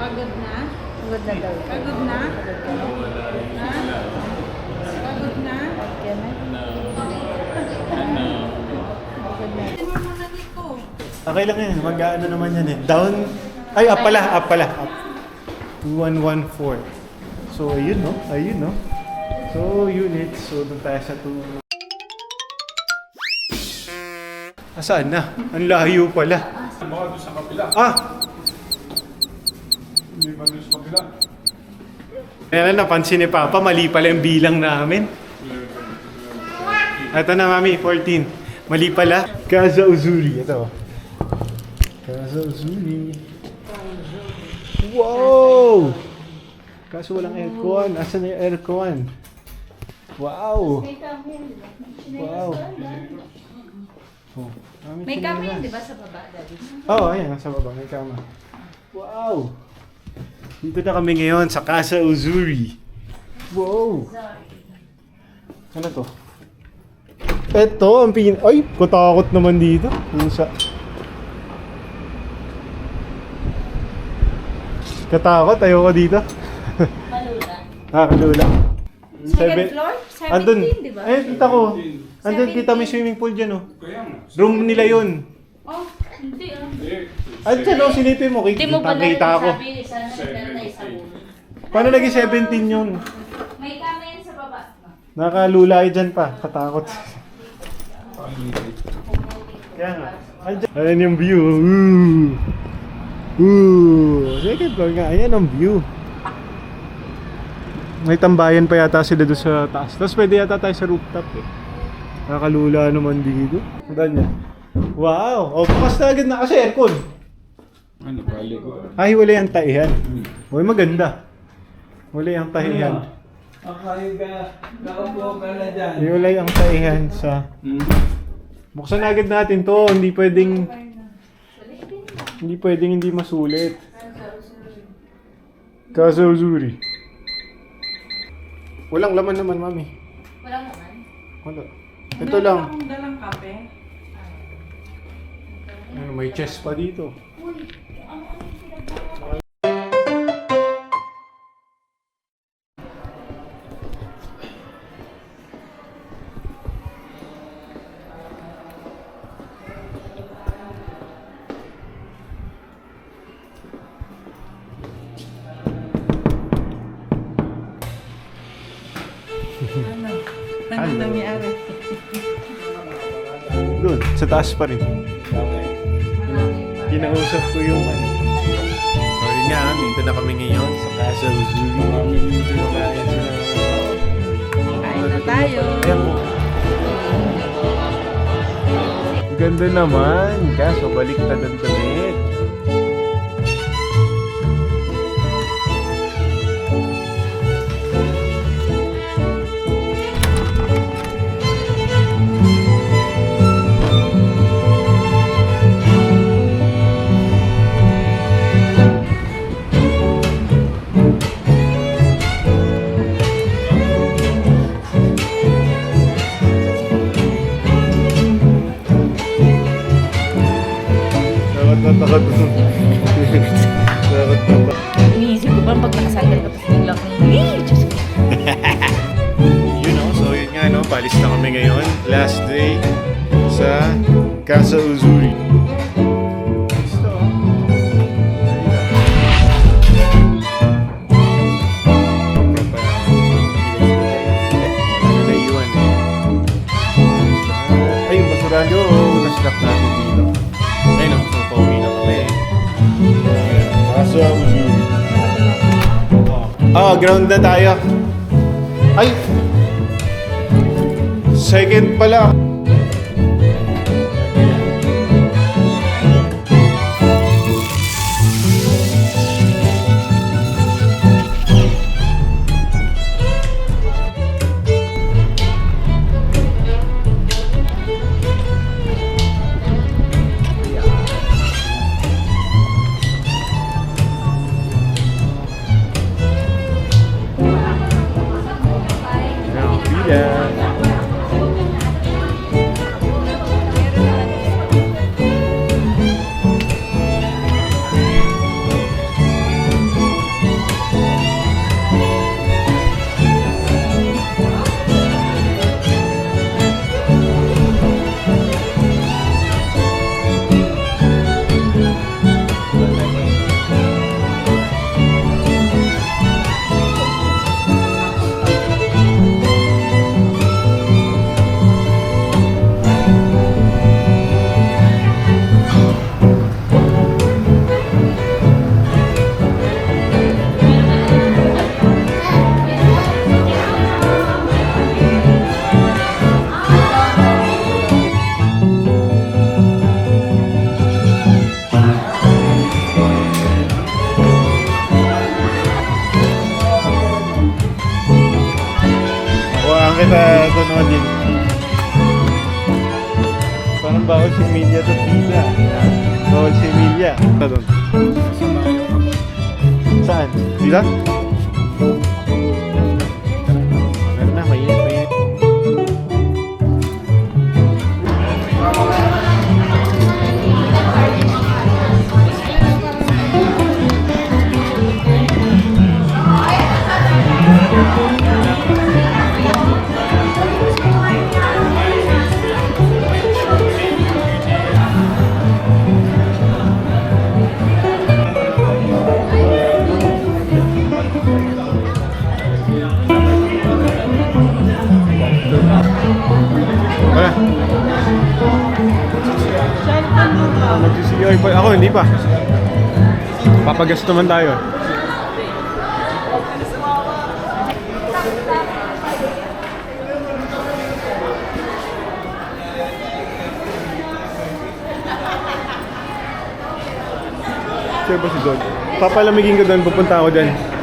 Pagod na? Pagod na daw. Pagod na? Pagod ka na. Ha? Pagod na? Pagod ka na. Pagod na. Hindi mo muna dito. Okay lang yan. Mag-ano naman yan eh. Down. Ay, up pala. Up pala. Up. 2114. So, ayun no? Ayun no? So, units. So, doon tayo sa 2. Saan na? Ang layo pala. Baka doon sa kapila. Ah! Hindi ba doon sa kapila? Ayan na, napansin ni Papa. Mali pala yung bilang namin. Ito na, Mami. 14. Mali pala. Casa Uzuri. Ito. Casa Uzuri. Wow! Kaso walang aircon. Asan na yung aircon? Wow! Wow! Oh, May kama yun, di ba, sa baba, Daddy? Oo, ayan. Nasa baba. May kama. Wow! Dito na kami ngayon sa Casa Uzuri. Wow! Ano to? Ito, ang Ay, katakot naman dito. Pusa. Katakot, ayoko dito. Malula. Kalula. Second floor? 17, Andun. di ba? Kita ko. Andun, kita may swimming pool dyan, oh. Kaya nga. Room nila yun. Oh, hindi ah. Ay, dyan, oh, silipin mo. Hindi mo pa Kita ko. sabi, sana nagkantay sa ulo. Paano naging 17 yun? May kama yan sa baba. Nakalulay dyan pa. Katakot. Kaya nga. Ayan yung view. Second floor nga. Ayan ang view. May tambayan pa yata sila doon sa taas. Tapos pwede yata tayo sa rooftop eh. Nakalula naman dito. Saan yan? Wow! O, bukas na agad na kasi aircon. Ano, bali ko. Ay, wala yung taihan. Uy, maganda. Wala yung taihan. Nakaupo ka na dyan. Wala yung taihan sa... Buksan na agad natin to. Hindi pwedeng hindi masulit. Casa Uzuri. Walang laman naman, Mami. Walang naman. Wala. Ito lang. Akong dalang kape. Ano, may chest pa dito. Ano nangyari? Doon, sa taas pa rin. Kinausap ko yung ano. So yun nga, dito na kami ngayon sa Casa Uzuri. Kain na tayo. Ayan po. Ganda naman, kaso baliktad ang damit. Takot. Iniisip ko parang pag nakasandal ka, tapos bigla kang, Diyos ko. You know, so yun nga, no, palis na kami ngayon. Last day sa Casa Uzuri. Ay, yung basurado, na-stop natin dito. Ayun, no, so pauwi na kami. Casa Uzuri. Ground na tayo. Ay! Second pala. kita tunodin. Parang bawal si Emilia to pila. Bawal si Emilia. Ano doon? Saan? Dito? Meron na, mainit, mainit. Wala. Nagsisiyoy pa. Ako, hindi pa. Papagas naman tayo. Sure ba si Dod? Papalamigin ko doon, pupunta ako dyan.